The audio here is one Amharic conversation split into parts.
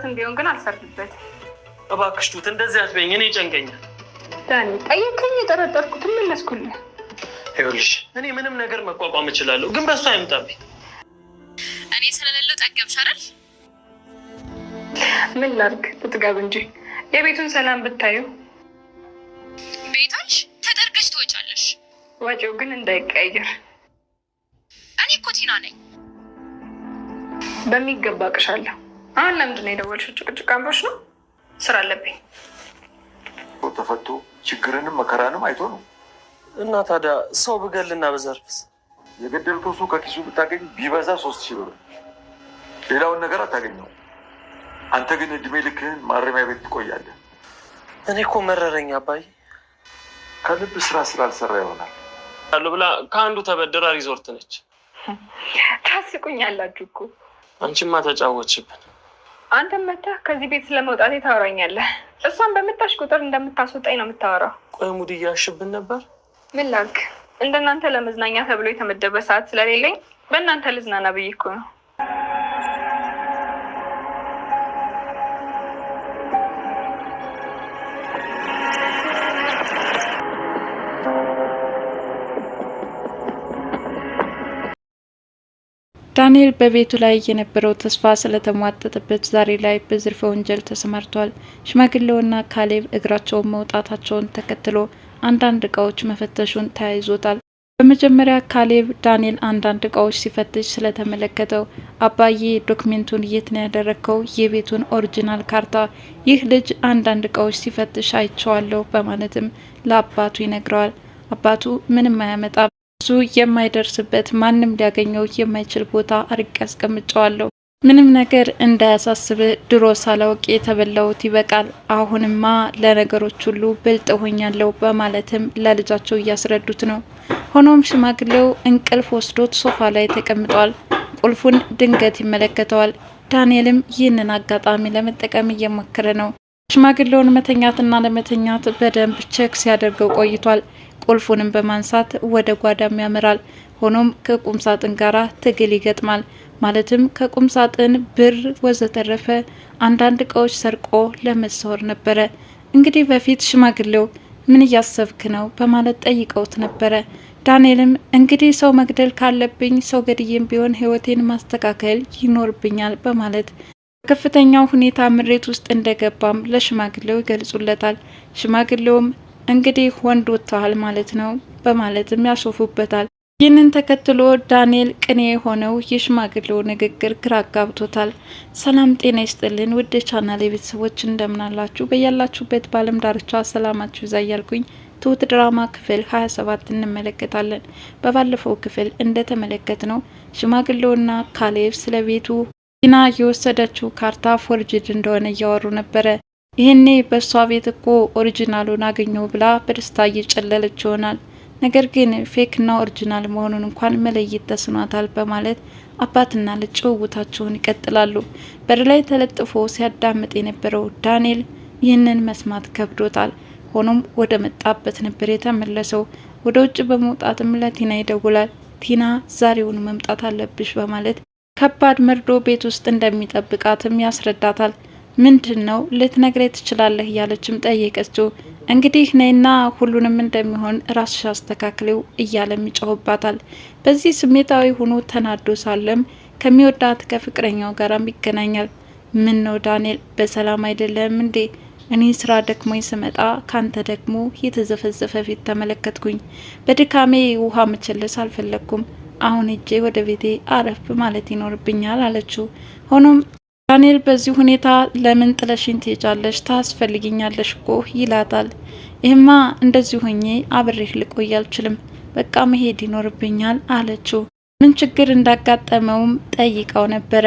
ለቅጣትም ቢሆን ግን አልፈርድበትም። እባክሽ ቱት እንደዚህ አትበይኝ፣ እኔ ጨንቀኛል። ዳኒ ጠየከኝ፣ የጠረጠርኩት መለስኩልህ። ይኸውልሽ እኔ ምንም ነገር መቋቋም እችላለሁ፣ ግን በሱ አይምጣብኝ። እኔ ስለሌለው ጠገብሽ አይደል? ምን ላድርግ? ትጥገብ እንጂ የቤቱን ሰላም ብታዩ። ቤታች ተጠርገሽ ትወጫለሽ። ወጪው ግን እንዳይቀየር። እኔ እኮ ቲና ነኝ። በሚገባ ቅሻለሁ። አሁን ለምንድን ነው የደወልሽው? ጭቅጭቅ አምሮሽ ነው? ስራ አለብኝ። ተፈቶ ችግርንም መከራንም አይቶ ነው። እና ታዲያ ሰው ብገልና በዘርፍስ? የገደልከው ሰው ከኪሱ ብታገኝ ቢበዛ 3000 ብር፣ ሌላውን ነገር አታገኘው። አንተ ግን እድሜ ልክህን ማረሚያ ቤት ትቆያለህ። እኔ እኮ መረረኝ አባዬ። ከልብ ስራ ስላልሰራ ይሆናል አሉ ብላ ከአንዱ ተበድራ ሪዞርት ነች። ታስቁኛላችሁ እኮ። አንቺማ ተጫወችብን። አንተም መተህ ከዚህ ቤት ስለመውጣቴ ታወራኛለህ። እሷን በመጣሽ ቁጥር እንደምታስወጣኝ ነው የምታወራው። ቆይ ሙድ እያሽብን ነበር። ምን ላድርግ? እንደናንተ ለመዝናኛ ተብሎ የተመደበ ሰዓት ስለሌለኝ በእናንተ ልዝናና ብዬ እኮ ነው። ዳንኤል በቤቱ ላይ የነበረው ተስፋ ስለተሟጠጠበት ዛሬ ላይ በዝርፊያ ወንጀል ተሰማርቷል። ሽማግሌውና ካሌብ እግራቸውን መውጣታቸውን ተከትሎ አንዳንድ እቃዎች መፈተሹን ተያይዞታል። በመጀመሪያ ካሌብ ዳንኤል አንዳንድ እቃዎች ሲፈትሽ ስለተመለከተው አባዬ ዶክሜንቱን የት ነው ያደረግከው? የቤቱን ኦሪጂናል ካርታ፣ ይህ ልጅ አንዳንድ እቃዎች ሲፈትሽ አይቼዋለሁ በማለትም ለአባቱ ይነግረዋል። አባቱ ምንም አያመጣም፣ እሱ የማይደርስበት ማንም ሊያገኘው የማይችል ቦታ አርቄ አስቀምጨዋለሁ፣ ምንም ነገር እንዳያሳስብ፣ ድሮ ሳላውቅ የተበላውት ይበቃል፣ አሁንማ ለነገሮች ሁሉ ብልጥ ሆኛለሁ በማለትም ለልጃቸው እያስረዱት ነው። ሆኖም ሽማግሌው እንቅልፍ ወስዶት ሶፋ ላይ ተቀምጧል። ቁልፉን ድንገት ይመለከተዋል። ዳንኤልም ይህንን አጋጣሚ ለመጠቀም እየሞከረ ነው። ሽማግሌውን መተኛትና ለመተኛት በደንብ ቼክ ሲያደርገው ቆይቷል። ቁልፉንም በማንሳት ወደ ጓዳም ያመራል። ሆኖም ከቁም ሳጥን ጋራ ትግል ይገጥማል። ማለትም ከቁም ሳጥን ብር ወዘተረፈ አንዳንድ እቃዎች ሰርቆ ለመሰወር ነበረ። እንግዲህ በፊት ሽማግሌው ምን እያሰብክ ነው በማለት ጠይቀውት ነበረ። ዳንኤልም እንግዲህ ሰው መግደል ካለብኝ ሰው ገድዬም ቢሆን ህይወቴን ማስተካከል ይኖርብኛል በማለት ከፍተኛው ሁኔታ ምሬት ውስጥ እንደገባም ለሽማግሌው ይገልጹለታል። ሽማግሌውም እንግዲህ ወንድ ወጥተዋል ማለት ነው በማለትም ያሾፉበታል። ይህንን ተከትሎ ዳንኤል ቅኔ የሆነው የሽማግሌው ንግግር ግራ አጋብቶታል። ሰላም ጤና ይስጥልን ውድ ቻናሌ ቤተሰቦች እንደምናላችሁ በያላችሁበት በዓለም ዳርቻ ሰላማችሁ ይብዛ እያልኩኝ ትሁት ድራማ ክፍል 27 እንመለከታለን። በባለፈው ክፍል እንደተመለከትነው ሽማግሌውና ካሌብ ስለ ቤቱ ቲና የወሰደችው ካርታ ፎርጅድ እንደሆነ እያወሩ ነበረ። ይህኔ በእሷ ቤት እኮ ኦሪጂናሉን አገኘው ብላ በደስታ እየጨለለች ይሆናል። ነገር ግን ፌክና ኦሪጂናል መሆኑን እንኳን መለየት ተስኗታል በማለት አባትና ልጅ ጭውውታቸውን ይቀጥላሉ። በር ላይ ተለጥፎ ሲያዳምጥ የነበረው ዳንኤል ይህንን መስማት ከብዶታል። ሆኖም ወደ መጣበት ነበር የተመለሰው። ወደ ውጭ በመውጣትም ለቲና ይደውላል። ቲና ዛሬውን መምጣት አለብሽ በማለት ከባድ መርዶ ቤት ውስጥ እንደሚጠብቃትም ያስረዳታል። ምንድነው ልትነግረኝ ትችላለህ እያለችም ጠየቀችው። እንግዲህ ነይና ሁሉንም እንደሚሆን ራስሽ አስተካክለው እያለም ይጮህባታል። በዚህ ስሜታዊ ሆኖ ተናዶ ሳለም ከሚወዳት ከፍቅረኛው ጋራም ይገናኛል። ምን ነው ዳንኤል በሰላም አይደለም እንዴ? እኔ ስራ ደክሞኝ ስመጣ ካንተ ደግሞ የተዘፈዘፈ ፊት ተመለከትኩኝ። በድካሜ ውሃ መቸለስ አልፈለኩም። አሁን እጄ ወደ ቤቴ አረፍ ማለት ይኖርብኛል አለችው። ሆኖም ዳንኤል በዚህ ሁኔታ ለምን ጥለሽኝ ትሄጃለሽ? ታስፈልጊኛለሽ እኮ ይላታል። ይህማ እንደዚህ ሆኜ አብሬህ ልቆይ አልችልም፣ በቃ መሄድ ይኖርብኛል አለችው። ምን ችግር እንዳጋጠመውም ጠይቀው ነበረ።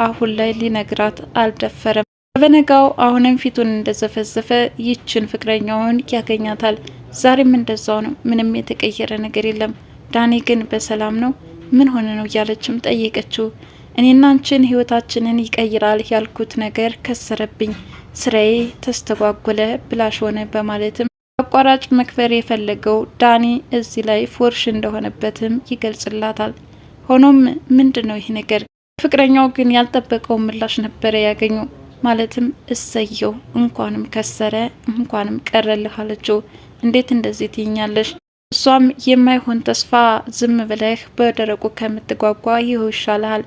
አሁን ላይ ሊነግራት አልደፈረም። በነጋው አሁንም ፊቱን እንደዘፈዘፈ ይችን ፍቅረኛውን ያገኛታል። ዛሬም እንደዛው ነው፣ ምንም የተቀየረ ነገር የለም። ዳኒ ግን በሰላም ነው? ምን ሆነ ነው እያለችም ጠየቀችው። እኔና አንቺን ህይወታችንን ይቀይራል ያልኩት ነገር ከሰረብኝ፣ ስራዬ ተስተጓጎለ፣ ብላሽ ሆነ በማለትም አቋራጭ መክፈር የፈለገው ዳኒ እዚህ ላይ ፎርሽ እንደሆነበትም ይገልጽላታል። ሆኖም ምንድነው ይህ ነገር? ፍቅረኛው ግን ያልጠበቀው ምላሽ ነበረ ያገኙ። ማለትም እሰየው እንኳንም ከሰረ እንኳንም ቀረልህ አለችው። እንዴት እንደዚህ ትይኛለሽ? እሷም የማይሆን ተስፋ ዝም ብለህ በደረቁ ከምትጓጓ ይኸው ይሻልሃል።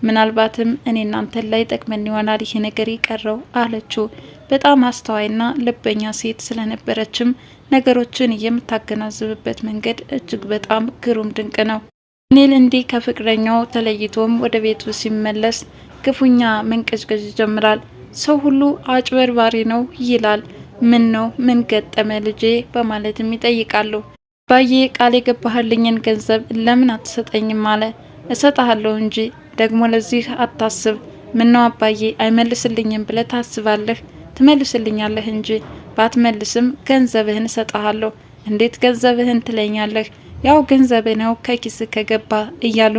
ምናልባትም እኔ እናንተን ላይ ጠቅመን ይሆናል ይሄ ነገር ይቀረው አለችው። በጣም አስተዋይና ልበኛ ሴት ስለነበረችም ነገሮችን የምታገናዝብበት መንገድ እጅግ በጣም ግሩም ድንቅ ነው። ዳንኤል እንዲህ ከፍቅረኛው ተለይቶም ወደ ቤቱ ሲመለስ ክፉኛ መንቀዥቀዥ ይጀምራል። ሰው ሁሉ አጭበርባሪ ነው ይላል። ምን ነው ምን ገጠመ ልጄ በማለትም ይጠይቃሉ። አባዬ ቃል የገባህልኝን ገንዘብ ለምን አትሰጠኝም አለ። እሰጥሃለሁ እንጂ ደግሞ ለዚህ አታስብ። ምን ነው አባዬ አይመልስልኝም ብለህ ታስባለህ? ትመልስልኛለህ እንጂ ባትመልስም ገንዘብህን እሰጥሃለሁ። እንዴት ገንዘብህን ትለኛለህ? ያው ገንዘብ ነው ከኪስ ከገባ እያሉ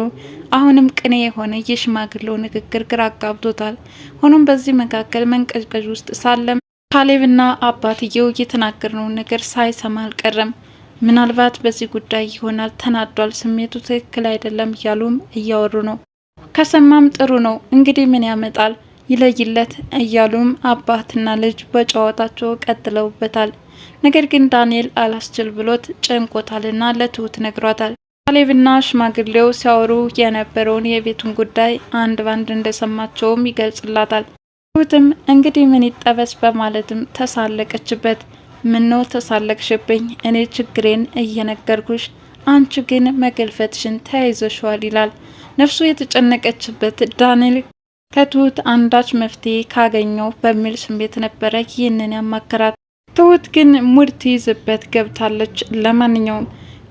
አሁንም ቅኔ የሆነ የሽማግሌው ንግግር ግራ አጋብቶታል። ሆኖም በዚህ መካከል መንቀዥቀዥ ውስጥ ሳለም ካሌብና አባትየው የተናገርነውን ነገር ሳይሰማ አልቀረም። ምናልባት በዚህ ጉዳይ ይሆናል ተናዷል፣ ስሜቱ ትክክል አይደለም እያሉም እያወሩ ነው። ከሰማም ጥሩ ነው እንግዲህ ምን ያመጣል ይለይለት እያሉም አባትና ልጅ በጨዋታቸው ቀጥለውበታል። ነገር ግን ዳንኤል አላስችል ብሎት ጨንቆታልና ለትሁት ነግሯታል። ካሌብና ሽማግሌው ሲያወሩ የነበረውን የቤቱን ጉዳይ አንድ ባንድ እንደሰማቸውም ይገልጽላታል። ትሁትም እንግዲህ ምን ይጠበስ በማለትም ተሳለቀችበት። ምነው ተሳለቅሽብኝ? እኔ ችግሬን እየነገርኩሽ አንቺ ግን መገልፈትሽን ተያይዘሽዋል ይላል። ነፍሱ የተጨነቀችበት ዳንኤል ከትሁት አንዳች መፍትሄ ካገኘው በሚል ስሜት ነበረ ይህንን ያማከራት። ትሁት ግን ሙድ ትይዝበት ገብታለች። ለማንኛውም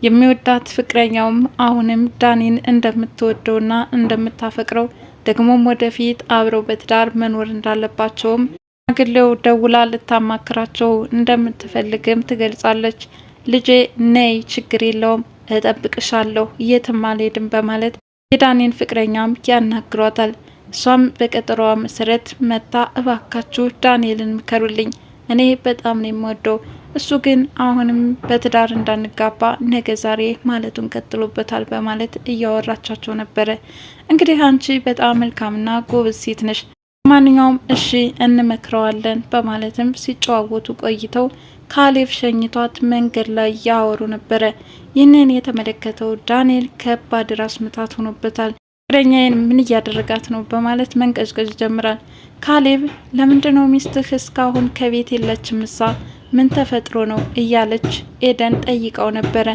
የሚወዳት ፍቅረኛውም አሁንም ዳኒን እንደምትወደውና እንደምታፈቅረው ደግሞም ወደፊት አብረው በትዳር መኖር እንዳለባቸውም ሽማግሌው ደውላ ልታማክራቸው እንደምትፈልግም ትገልጻለች። ልጄ ነይ ችግር የለውም እጠብቅሻለሁ የትም አልሄድም በማለት የዳኒን ፍቅረኛም ያናግሯታል። እሷም በቀጠሮዋ መሰረት መታ እባካችሁ ዳንኤልን ምከሩልኝ፣ እኔ በጣም ነው የምወደው፣ እሱ ግን አሁንም በትዳር እንዳንጋባ ነገ ዛሬ ማለቱን ቀጥሎበታል በማለት እያወራቻቸው ነበረ። እንግዲህ አንቺ በጣም መልካምና ጎበዝ ሴት ነሽ፣ ማንኛውም እሺ እንመክረዋለን በማለትም ሲጨዋወቱ ቆይተው ካሌብ ሸኝቷት መንገድ ላይ ያወሩ ነበረ። ይህንን የተመለከተው ዳንኤል ከባድ ራስ ምታት ሆኖበታል። ፍቅረኛዬን ምን እያደረጋት ነው በማለት መንቀዥቀዥ ጀምራል። ካሌብ ለምንድነው ሚስትህ እስካሁን ከቤት የለችም እሳ ምን ተፈጥሮ ነው እያለች ኤደን ጠይቀው ነበረ።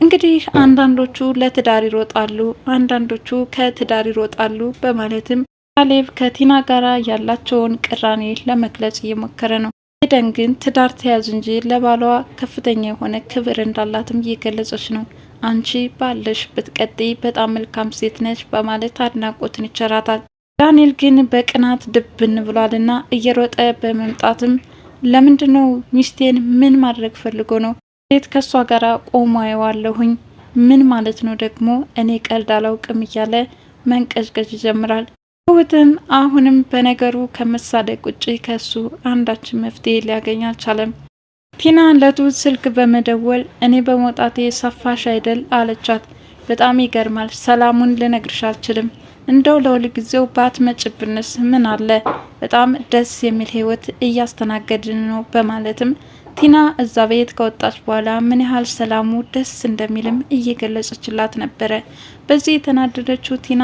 እንግዲህ አንዳንዶቹ ለትዳር ይሮጣሉ፣ አንዳንዶቹ ከትዳር ይሮጣሉ በማለትም ካሌብ ከቲና ጋራ ያላቸውን ቅራኔ ለመግለጽ እየሞከረ ነው። ኤደን ግን ትዳር ተያዝ እንጂ ለባሏ ከፍተኛ የሆነ ክብር እንዳላትም እየገለጸች ነው። አንቺ ባለሽ ብትቀጥይ በጣም መልካም ሴት ነች በማለት አድናቆትን ይቸራታል። ዳንኤል ግን በቅናት ድብን ብሏልና እየሮጠ በመምጣትም ለምንድነው ሚስቴን ምን ማድረግ ፈልጎ ነው? ቤት ከሷ ጋር ቆሞ አየዋለሁኝ ምን ማለት ነው ደግሞ እኔ ቀልድ አላውቅም እያለ መንቀዥቀዥ ይጀምራል። ትሁትም አሁንም በነገሩ ከመሳደቅ ውጪ ከሱ አንዳችን መፍትሄ ሊያገኝ አልቻለም። ቲና ለትሁት ስልክ በመደወል እኔ በመውጣቴ ሰፋሽ አይደል አለቻት። በጣም ይገርማል፣ ሰላሙን ልነግርሽ አልችልም፣ እንደው ለሁል ጊዜው ባትመጭብንስ ምን አለ፣ በጣም ደስ የሚል ህይወት እያስተናገድን ነው በማለትም ቲና እዛ ቤት ከወጣች በኋላ ምን ያህል ሰላሙ ደስ እንደሚልም እየገለጸችላት ነበረ። በዚህ የተናደደችው ቲና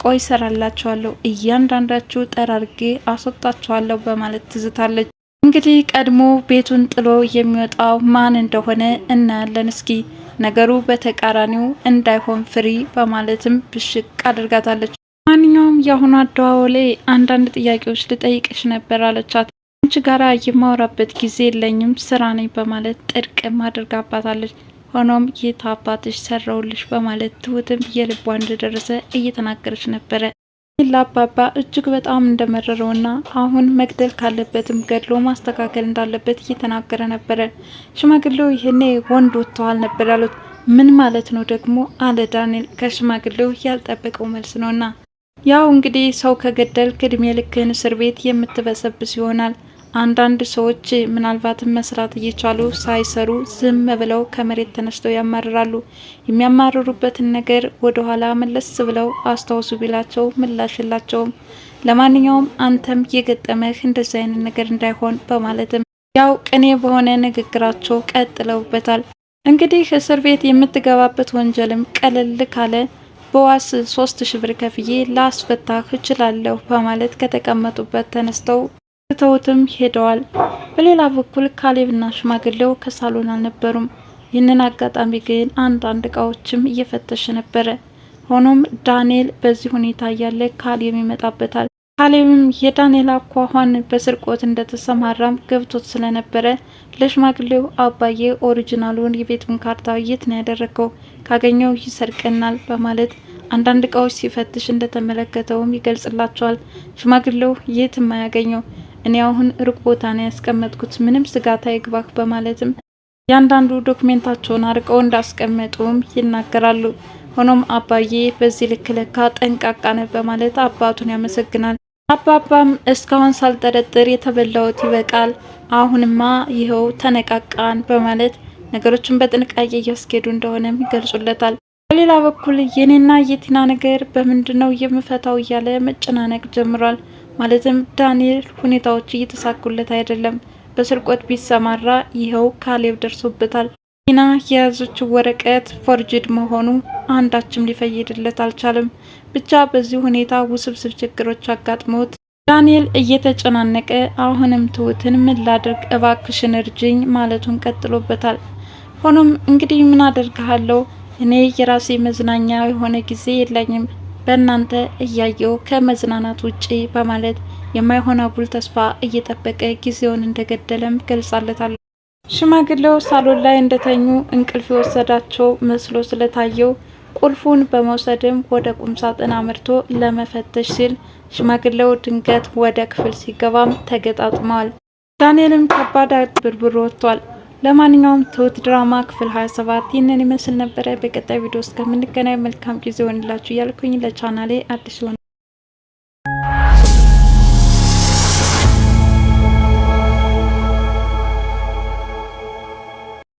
ቆይ ሰራላችኋለሁ፣ እያንዳንዳችሁ ጠራርጌ አስወጣችኋለሁ በማለት ትዝታለች። እንግዲህ ቀድሞ ቤቱን ጥሎ የሚወጣው ማን እንደሆነ እናያለን። እስኪ ነገሩ በተቃራኒው እንዳይሆን ፍሪ በማለትም ብሽቅ አድርጋታለች። ማንኛውም የአሁኑ አደዋወሌ አንዳንድ ጥያቄዎች ልጠይቅሽ ነበር አለቻት። አንቺ ጋራ የማወራበት ጊዜ የለኝም ስራ ነኝ በማለት ጥርቅም አድርጋባታለች። ሆኖም የት አባትሽ ሰራውልሽ በማለት ትሁትም የልቧ እንደደረሰ እየተናገረች ነበረ። ለአባባ እጅግ በጣም እንደመረረውና አሁን መግደል ካለበትም ገድሎ ማስተካከል እንዳለበት እየተናገረ ነበረ። ሽማግሌው ይህኔ ወንድ ወጥተዋል ነበር ያሉት። ምን ማለት ነው ደግሞ አለ ዳንኤል። ከሽማግሌው ያልጠበቀው መልስ ነውና ያው እንግዲህ ሰው ከገደል እድሜ ልክህን እስር ቤት የምትበሰብስ ይሆናል፣ አንዳንድ ሰዎች ምናልባትም መስራት እየቻሉ ሳይሰሩ ዝም ብለው ከመሬት ተነስተው ያማርራሉ። የሚያማርሩበትን ነገር ወደ ኋላ መለስ ብለው አስታውሱ ቢላቸው ምላሽ የላቸውም። ለማንኛውም አንተም የገጠመህ እንደዚህ አይነት ነገር እንዳይሆን በማለትም ያው ቅኔ በሆነ ንግግራቸው ቀጥለውበታል። እንግዲህ እስር ቤት የምትገባበት ወንጀልም ቀለል ካለ በዋስ 3000 ብር ከፍዬ ላስፈታህ እችላለሁ በማለት ከተቀመጡበት ተነስተው ተውትም ሄደዋል። በሌላ በኩል ካሌብና ሽማግሌው ከሳሎን አልነበሩም። ይህንን አጋጣሚ ግን አንዳንድ እቃዎችም እየፈተሸ ነበረ። ሆኖም ዳንኤል በዚህ ሁኔታ እያለ ካሌብ ይመጣበታል። ካሌብም የዳንኤል አኳኋን በስርቆት እንደተሰማራም ገብቶት ስለነበረ ለሽማግሌው አባዬ ኦሪጂናሉን የቤቱን ካርታ የት ነው ያደረገው? ካገኘው ይሰርቀናል በማለት አንዳንድ እቃዎች ሲፈትሽ እንደተመለከተውም ይገልጽላቸዋል። ሽማግሌው የትም አያገኘው፣ እኔ አሁን ሩቅ ቦታ ነው ያስቀመጥኩት፣ ምንም ስጋት አይግባህ በማለትም ያንዳንዱ ዶክሜንታቸውን አርቀው እንዳስቀመጡም ይናገራሉ። ሆኖም አባዬ በዚህ ልክ ለካ ጠንቃቃ ነህ በማለት አባቱን ያመሰግናል። አባባም እስካሁን ሳልጠረጥር የተበላውት ይበቃል፣ አሁንማ ይኸው ተነቃቃን በማለት ነገሮችን በጥንቃቄ እያስኬዱ እንደሆነም ይገልጹለታል። በሌላ በኩል የኔና የቲና ነገር በምንድነው የምፈታው እያለ መጨናነቅ ጀምሯል። ማለትም ዳንኤል ሁኔታዎች እየተሳኩለት አይደለም። በስርቆት ቢሰማራ ይኸው ካሌብ ደርሶበታል። ቲና የያዘችው ወረቀት ፎርጅድ መሆኑ አንዳችም ሊፈይድለት አልቻለም። ብቻ በዚህ ሁኔታ ውስብስብ ችግሮች አጋጥመውት ዳንኤል እየተጨናነቀ አሁንም ትሁትን ምን ላድርግ እባክሽን እርጅኝ ማለቱን ቀጥሎበታል። ሆኖም እንግዲህ ምን አደርግሃለሁ፣ እኔ የራሴ መዝናኛ የሆነ ጊዜ የለኝም፣ በእናንተ እያየው ከመዝናናት ውጪ በማለት የማይሆን አጉል ተስፋ እየጠበቀ ጊዜውን እንደገደለም ገልጻለታል። ሽማግሌው ሳሎን ላይ እንደተኙ እንቅልፍ የወሰዳቸው መስሎ ስለታየው ቁልፉን በመውሰድም ወደ ቁም ሳጥን አምርቶ ለመፈተሽ ሲል ሽማግሌው ድንገት ወደ ክፍል ሲገባም ተገጣጥመዋል። ዳንኤልም ከባድ ብርብር ወጥቷል። ለማንኛውም ትሁት ድራማ ክፍል 27 ይህንን ይመስል ነበረ። በቀጣይ ቪዲዮ እስከምንገናኝ መልካም ጊዜ ሆንላችሁ እያልኩኝ ለቻናሌ አዲስ